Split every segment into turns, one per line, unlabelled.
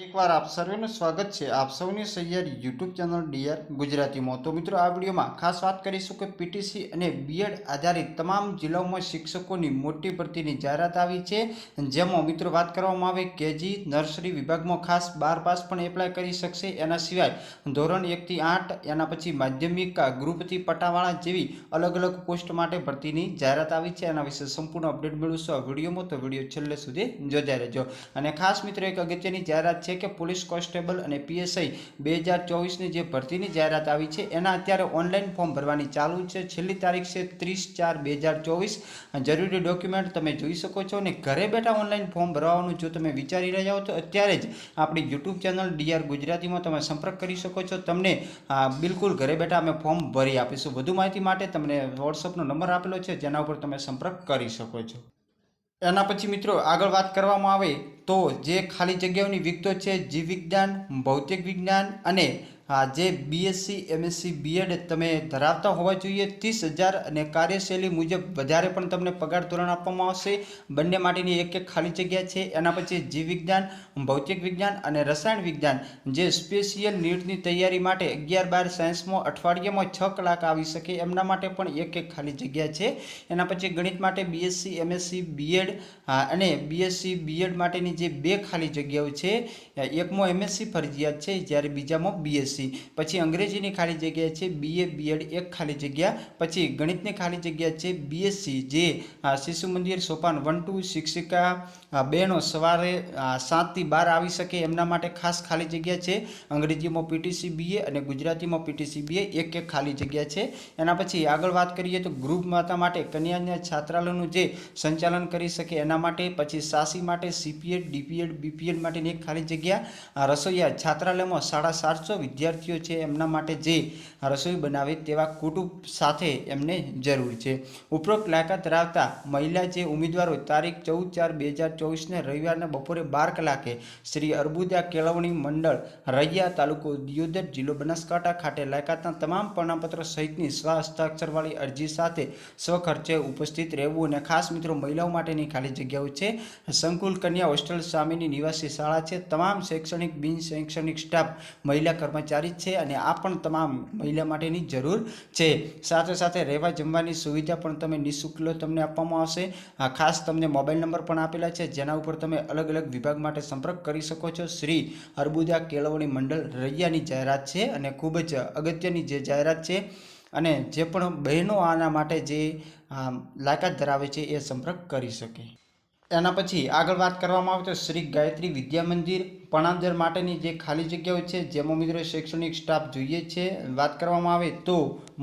એકવાર આપ સર્વેનું સ્વાગત છે આપ સૌની સૈયાર યુટ્યુબ ચેનલ ડીઆર ગુજરાતીમાં। તો મિત્રો આ વિડીયોમાં ખાસ વાત કરીશું કે પીટીસી અને બીએડ આધારિત તમામ જિલ્લાઓમાં શિક્ષકોની મોટી ભરતીની જાહેરાત આવી છે, જેમાં મિત્રો વાત કરવામાં આવે કેજી નર્સરી વિભાગમાં ખાસ 12 પાસ પણ એપ્લાય કરી શકશે। એના સિવાય ધોરણ 1 થી 8 એના પછી માધ્યમિક ગ્રુપથી પટાવાળા જેવી અલગ અલગ પોસ્ટ માટે ભરતીની જાહેરાત આવી છે। એના વિશે સંપૂર્ણ અપડેટ મેળવશું આ વિડીયોમાં, તો વિડીયો છેલ્લે સુધી જોતા રહેજો। અને ખાસ મિત્રો એક અગત્યની જાહેરાત છે કે પોલીસ કોન્સ્ટેબલ અને પીએસઆઈ 2024ની જે ભરતીની જાહેરાત આવી છે એના અત્યારે ઓનલાઈન ફોર્મ ભરવાની ચાલુ છે। છેલ્લી તારીખ છે 30/4/2024। જરૂરી ડોક્યુમેન્ટ તમે જોઈ શકો છો અને ઘરે બેઠા ઓનલાઈન ફોર્મ ભરવાનું જો તમે વિચારી રહ્યા હો તો અત્યારે જ આપણી યુટ્યુબ ચેનલ ડીઆર ગુજરાતીમાં તમે સંપર્ક કરી શકો છો। તમને બિલકુલ ઘરે બેઠા અમે ફોર્મ ભરી આપીશું। વધુ માહિતી માટે તમને વોટ્સઅપનો નંબર આપેલો છે જેના ઉપર તમે સંપર્ક કરી શકો છો। એના પછી મિત્રો આગળ વાત કરવામાં આવે તો જે ખાલી જગ્યાઓની વિગતો છે જીવ વિજ્ઞાન, ભૌતિક વિજ્ઞાન અને જે બીએસસી એમએસસી બીએડ તમે ધરાવતા હોવા જોઈએ 30,000 અને કાર્યશૈલી મુજબ વધારે પણ તમને પગાર ધોરણ આપવામાં આવશે। બંને માટેની એક ખાલી જગ્યા છે। એના પછી જીવ વિજ્ઞાન, ભૌતિક વિજ્ઞાન અને રસાયણ વિજ્ઞાન જે સ્પેશિયલ નીટની તૈયારી માટે 11-12 સાયન્સમાં અઠવાડિયામાં 6 કલાક આવી શકે એમના માટે પણ એક ખાલી જગ્યા છે। એના પછી ગણિત માટે બીએસસી એમએસસી બીએડ અને બીએસસી બીએડ માટેની જે 2 ખાલી જગ્યાઓ છે, એકમાં એમએસસી ફરજિયાત છે જ્યારે બીજામાં બીએસસી। પછી અંગ્રેજીની ખાલી જગ્યા છે બીએ બીએડ એક ખાલી જગ્યા। પછી ગણિતની ખાલી જગ્યા છે બીએસસી જે શિશુ મંદિર સોપાન 1-2 શિક્ષિકા બહેનો સવારે 7 થી 12 આવી શકે એમના માટે ખાસ ખાલી જગ્યા છે। અંગ્રેજીમાં પીટીસી બીએ અને ગુજરાતીમાં પીટીસી બીએ એક ખાલી જગ્યા છે। એના પછી આગળ વાત કરીએ તો ગૃહ માતા માટે કન્યાના છાત્રાલયનું જે સંચાલન કરી શકે એના માટે, પછી સાસી માટે સીપીએડ ડીપીએડ બીપીએડ માટેની એક ખાલી જગ્યા। રસોઈયા છાત્રાલયમાં 750 વિદ્યાર્થીઓ છે એમના માટે જે રસોઈ બનાવે તેવા કુટુંબ સાથે એમને જરૂર છે। ઉપરોક્ત લાયકાત ધરાવતા મહિલા જે ઉમેદવારો તારીખ 14/4/2024ને રવિવારના બપોરે 12 કલાકે શ્રી અર્બુદા કેળવણી મંડળ રૈયા, તાલુકો દિયોદર, જિલ્લો બનાસકાંઠા ખાતે લાયકાતના તમામ પ્રમાણપત્રો સહિતની સ્વ-હસ્તાક્ષરવાળી અરજી સાથે સ્વખર્ચે ઉપસ્થિત રહેવું। અને ખાસ મિત્રો મહિલાઓ માટેની ખાલી જગ્યાઓ છે સંકુલ કન્યા હોસ્ટેલ સામેની નિવાસી શાળા છે। તમામ શૈક્ષણિક બિન શૈક્ષણિક સ્ટાફ મહિલા કર્મચારી છે અને આ પણ તમામ મહિલા માટેની જરૂર છે। સાથે સાથે રહેવા જમવાની સુવિધા પણ તમે નિઃશુલ્ક તમને આપવામાં આવશે। ખાસ તમને મોબાઈલ નંબર પણ આપેલા છે જેના ઉપર તમે અલગ અલગ વિભાગ માટે સંપર્ક કરી શકો છો। શ્રી અર્બુદા કેળવણી મંડળ રૈયાની જાહેરાત છે અને ખૂબ જ અગત્યની જે જાહેરાત છે અને જે પણ બહેનો આના માટે જે લાયકાત ધરાવે છે એ સંપર્ક કરી શકે। એના પછી આગળ વાત કરવામાં આવે તો શ્રી ગાયત્રી વિદ્યા મંદિર પણાદર માટેની જે ખાલી જગ્યાઓ છે જેમાં મિત્રો શૈક્ષણિક સ્ટાફ જોઈએ છે। વાત કરવામાં આવે તો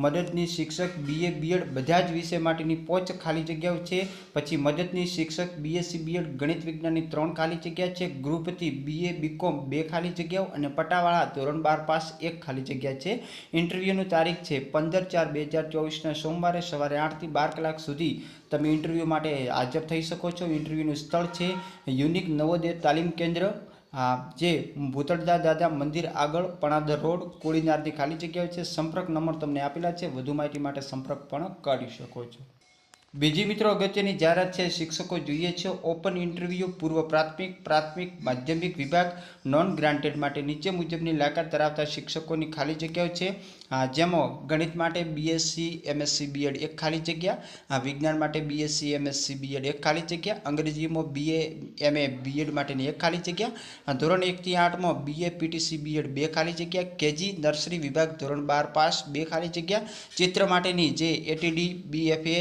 મદદની શિક્ષક બીએ બીએડ બધા જ વિષય માટેની 5 ખાલી જગ્યાઓ છે। પછી મદદની શિક્ષક બીએસસી બીએડ ગણિત વિજ્ઞાનની 3 ખાલી જગ્યા છે। ગ્રુપથી બીએ બીકોમ 2 ખાલી જગ્યાઓ અને પટાવાળા ધોરણ 12 પાસ 1 ખાલી જગ્યા છે। ઇન્ટરવ્યૂની તારીખ છે 15/4/2024ના સોમવારે સવારે 8 થી 12 કલાક સુધી તમે ઇન્ટરવ્યૂ માટે હાજર થઈ શકો છો। ઇન્ટરવ્યૂનું સ્થળ છે યુનિક નવોદય તાલીમ કેન્દ્ર જે ભૂતળદા દાદા મંદિર આગળ પણાદર રોડ કોળીનારની ખાલી જગ્યાઓ છે। સંપર્ક નંબર તમને આપેલા છે, વધુ માહિતી માટે સંપર્ક પણ કરી શકો છો। બીજી મિત્રો અગત્યની જાહેરાત છે શિક્ષકો જોઈએ છે ઓપન ઇન્ટરવ્યૂ પૂર્વ પ્રાથમિક માધ્યમિક વિભાગ નોન ગ્રાન્ટેડ માટે નીચે મુજબની લાયકાત ધરાવતા શિક્ષકોની ખાલી જગ્યાઓ છે જેમાં ગણિત માટે બીએસસી એમએસસી બીએડ એક ખાલી જગ્યા, વિજ્ઞાન માટે બીએસસી એમએસસી બીએડ એક ખાલી જગ્યા, અંગ્રેજીમાં બીએ એમએ બીએડ માટેની એક ખાલી જગ્યા, ધોરણ 1 થી 8માં બીએ પીટીસી બીએડ 2 ખાલી જગ્યા, કેજી નર્સરી વિભાગ ધોરણ 12 પાસ 2 ખાલી જગ્યા, ચિત્ર માટેની જે એટીડી બીએફએ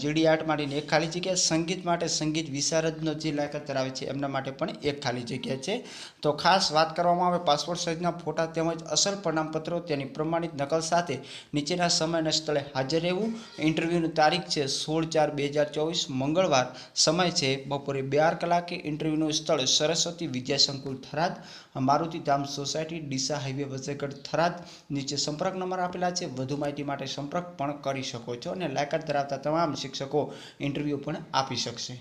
જીડી આર્ટ માટેની એક ખાલી જગ્યા, સંગીત માટે સંગીત વિશારદનો જે લાયકાત ધરાવે છે એમના માટે પણ એક ખાલી જગ્યા છે। તો ખાસ વાત કરવામાં આવે પાસપોર્ટ સાઇઝના ફોટા તેમજ અસલ પ્રમાણપત્રો તેની પ્રમાણિત નકલ સાથે નીચેના સમય અને સ્થળે હાજર રહેવું। ઇન્ટરવ્યૂની તારીખ છે 16/4/2024 મંગળવાર, સમય છે બપોરે 12 કલાકે। ઇન્ટરવ્યૂનું સ્થળ સરસ્વતી વિદ્યા સંકુલ થરાદ, મારુતિ ધામ સોસાયટી, ડીસા હાઈવે વજેગઢ થરાદ। નીચે સંપર્ક નંબર આપેલા છે, વધુ માહિતી માટે સંપર્ક પણ કરી શકો છો અને લાયકાત ધરાવતા તમામ શિક્ષકો ઇન્ટરવ્યૂ પણ આપી શકશે।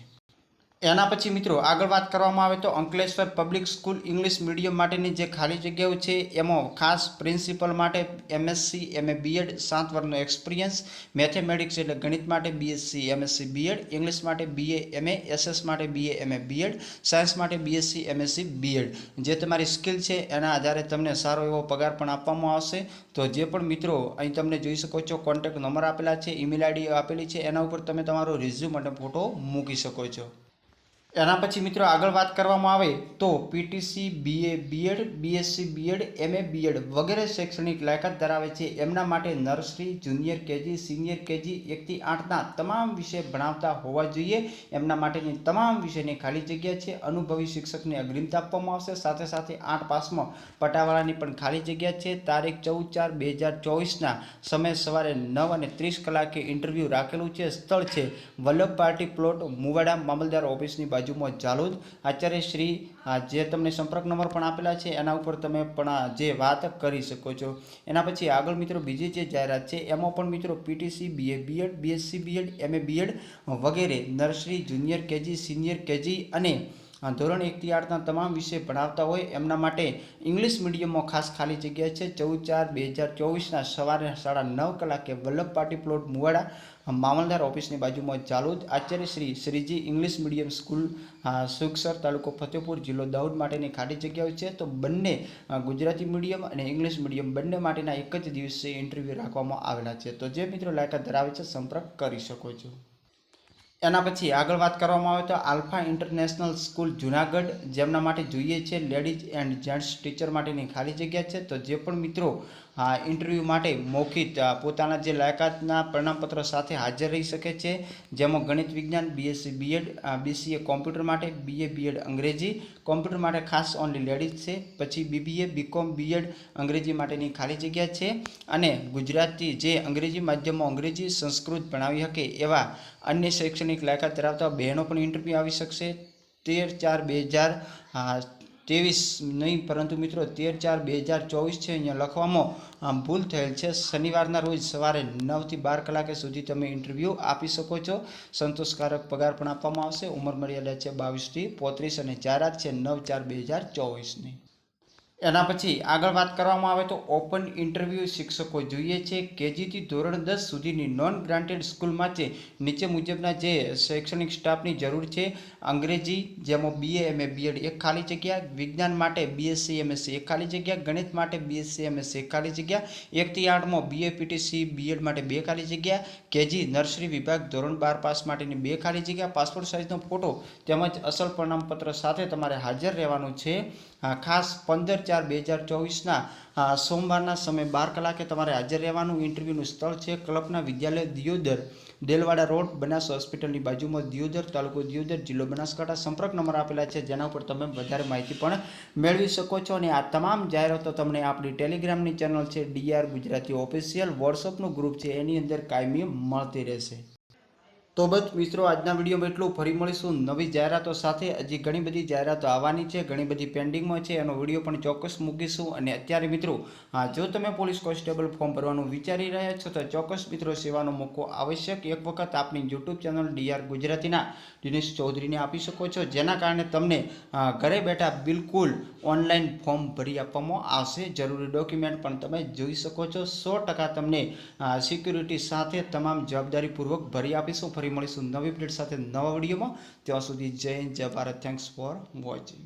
એના પછી મિત્રો આગળ વાત કરવામાં આવે તો Ankleshwar public school English medium માટેની જે ખાલી જગ્યાઓ છે એમાં ખાસ પ્રિન્સિપલ માટે એમએસસી એમએ બીએડ 7 વર્ષનો એક્સપિરિયન્સ, મેથેમેટિક્સ એટલે ગણિત માટે બીએસસી એમએસસી બીએડ, ઇંગ્લિશ માટે બીએ એમએ, એસએસ માટે બીએ એમએ બીએડ, સાયન્સ માટે બીએસસી એમએસસી બીએડ. જે તમારી સ્કિલ છે એના આધારે તમને સારો એવો પગાર પણ આપવામાં આવશે. તો જે પણ મિત્રો અહીં તમને જોઈ શકો છો કોન્ટેક્ટ નંબર આપેલા છે, ઈમેલ આઈડી આપેલી છે, એના ઉપર તમે તમારો રિઝ્યુમ અને ફોટો મૂકી શકો છો. એના પછી મિત્રો આગળ વાત કરવામાં આવે તો PTC BA BEd BSc BEd MA BEd વગેરે શૈક્ષણિક લાયકાત ધરાવે છે એમના માટે nursery, junior KG, senior KG 1 થી 8ના તમામ વિષય ભણાવતા હોવા જોઈએ. એમના માટેની તમામ વિષયની ખાલી જગ્યા છે. અનુભવી શિક્ષકને અગ્રિમતા આપવામાં આવશે. સાથે સાથે 8 પાસમાં પટાવાળાની પણ ખાલી જગ્યા છે. તારીખ 14/4/2024ના સમય સવારે 9:30 કલાકે ઇન્ટરવ્યૂ રાખેલું છે. સ્થળ છે વલ્લભ પાર્ટી પ્લોટ, મુવાડા, મામલતદાર ઓફિસની બાજુમાં જાલોદ. આચાર્ય શ્રી જે તમને સંપર્ક નંબર પણ આપેલા છે એના ઉપર તમે પણ જે વાત કરી શકો છો. એના પછી આગળ મિત્રો બીજી જે જાહેરાત છે એમાં પણ મિત્રો PTC BA BEd BSc BEd MA BEd વગેરે nursery, junior KG, senior KG અને ધોરણ 1 થી 8ના તમામ વિષય ભણાવતા હોય એમના માટે ઇંગ્લિશ મીડિયમમાં ખાસ ખાલી જગ્યા છે. 14/4/2024ના સવારે 9:30 કલાકે વલ્લભ પાર્ટી પ્લોટ, મુવાડા, મામલતદાર ઓફિસની બાજુમાં Jhalod. Acharya Shri Shriji English medium school, Sukhsar, તાલુકો ફતેપુર, જિલ્લો દાહોદ માટેની ખાલી જગ્યાઓ છે. તો બંને ગુજરાતી મીડિયમ અને ઇંગ્લિશ મીડિયમ બંને માટેના એક જ દિવસે ઇન્ટરવ્યૂ રાખવામાં આવેલા છે. તો જે મિત્રો લાયકાત ધરાવે છે સંપર્ક કરી શકો છો. એના પછી આગળ વાત કરવામાં આવે તો આલ્ફા ઇન્ટરનેશનલ સ્કૂલ જુનાગઢ જેમના માટે જોઈએ છે લેડીઝ એન્ડ જેન્ટ્સ ટીચર માટેની ખાલી જગ્યા છે. તો જે પણ મિત્રો ઇન્ટરવ્યૂ માટે મૌખિક પોતાના જે લાયકાતના પ્રમાણપત્ર સાથે હાજર રહી શકે છે. જેમાં ગણિત વિજ્ઞાન, બીએસસી બીએડ, બીસીએ કોમ્પ્યુટર માટે, બીએ બીએડ અંગ્રેજી, કોમ્પ્યુટર માટે ખાસ ઓનલી લેડીઝ છે. પછી બીબીએ બીકોમ બીએડ અંગ્રેજી માટેની ખાલી જગ્યા છે. અને ગુજરાતી જે અંગ્રેજી માધ્યમમાં અંગ્રેજી સંસ્કૃત ભણાવી શકે એવા અન્ય શૈક્ષણિક લાયકાત ધરાવતા બહેનો પણ ઇન્ટરવ્યૂ આવી શકશે. 13/4/2023 નહીં પરંતુ મિત્રો 13/4/2024 છે. અહીંયા લખવામાં ભૂલ થયેલ છે. શનિવારના રોજ સવારે 9 થી 12 કલાકે સુધી તમે ઇન્ટરવ્યૂ આપી શકો છો. સંતોષકારક પગાર પણ આપવામાં આવશે. ઉંમર મર્યાદા છે 22 થી 35 અને જાહેરાત છે 9/4/2024ની. એના પછી આગળ વાત કરવામાં આવે તો ઓપન ઇન્ટરવ્યૂ શિક્ષકો જોઈએ છે. કેજીથી ધોરણ 10 સુધીની નોન ગ્રાન્ટેડ સ્કૂલમાં છે નીચે મુજબના જે શૈક્ષણિક સ્ટાફની જરૂર છે. અંગ્રેજી જેમાં બીએ એમએ બીએડ એક ખાલી જગ્યા, વિજ્ઞાન માટે બીએસસી એમએસસી એક ખાલી જગ્યા, ગણિત માટે બીએસસી એમએસસી એક ખાલી જગ્યા, 1 થી 8માં બીએ પીટીસી બીએડ માટે 2 ખાલી જગ્યા, કેજી નર્સરી વિભાગ ધોરણ 12 પાસ માટેની 2 ખાલી જગ્યા. પાસપોર્ટ સાઇઝનો ફોટો તેમજ અસલ પ્રમાણપત્ર સાથે તમારે હાજર રહેવાનું છે. ખાસ 15/4/2024ના સોમવારના સમય 12 કલાકે તમારે હાજર રહેવાનું. ઇન્ટરવ્યૂનું સ્થળ છે કલ્પના વિદ્યાલય, દિયોદર, દેલવાડા રોડ, બનાસ હોસ્પિટલની બાજુમાં, દિયોદર, તાલુકો દિયોદર, જિલ્લો બનાસકાંઠા. સંપર્ક નંબર આપેલા છે જેના ઉપર તમે વધારે માહિતી પણ મેળવી શકો છો. અને આ તમામ જાહેરાતો તમને આપણી ટેલિગ્રામની ચેનલ છે ડીઆર ગુજરાતી ઓફિશિયલ, વોટ્સઅપનું ગ્રુપ છે એની અંદર કાયમી મળતી રહેશે. તો બસ મિત્રો આજના વિડીયોમાં એટલું. ફરી મળીશું નવી જાહેરાતો સાથે. હજી ઘણી બધી જાહેરાતો આવવાની છે, ઘણી બધી પેન્ડિંગમાં છે, એનો વિડીયો પણ ચોક્કસ મૂકીશું. અને અત્યારે મિત્રો જો તમે પોલીસ કોન્સ્ટેબલ ફોર્મ ભરવાનું વિચારી રહ્યા છો તો ચોક્કસ મિત્રો સેવાનો મોકો આવશ્યક એક વખત આપણી યુટ્યુબ ચેનલ ડીઆર ગુજરાતીના દિનેશ ચૌધરીને આપી શકો છો. જેના કારણે તમને ઘરે બેઠા બિલકુલ ઓનલાઈન ફોર્મ ભરી આપવામાં આવશે. જરૂરી ડોક્યુમેન્ટ પણ તમે જોઈ શકો છો. 100% તમને સિક્યુરિટી સાથે તમામ જવાબદારીપૂર્વક ભરી આપીશું. ફરી મળીશું નવી અપડેટ સાથે નવા વિડીયોમાં. ત્યાં સુધી જય હિન્દ, જય ભારત. Thanks for watching.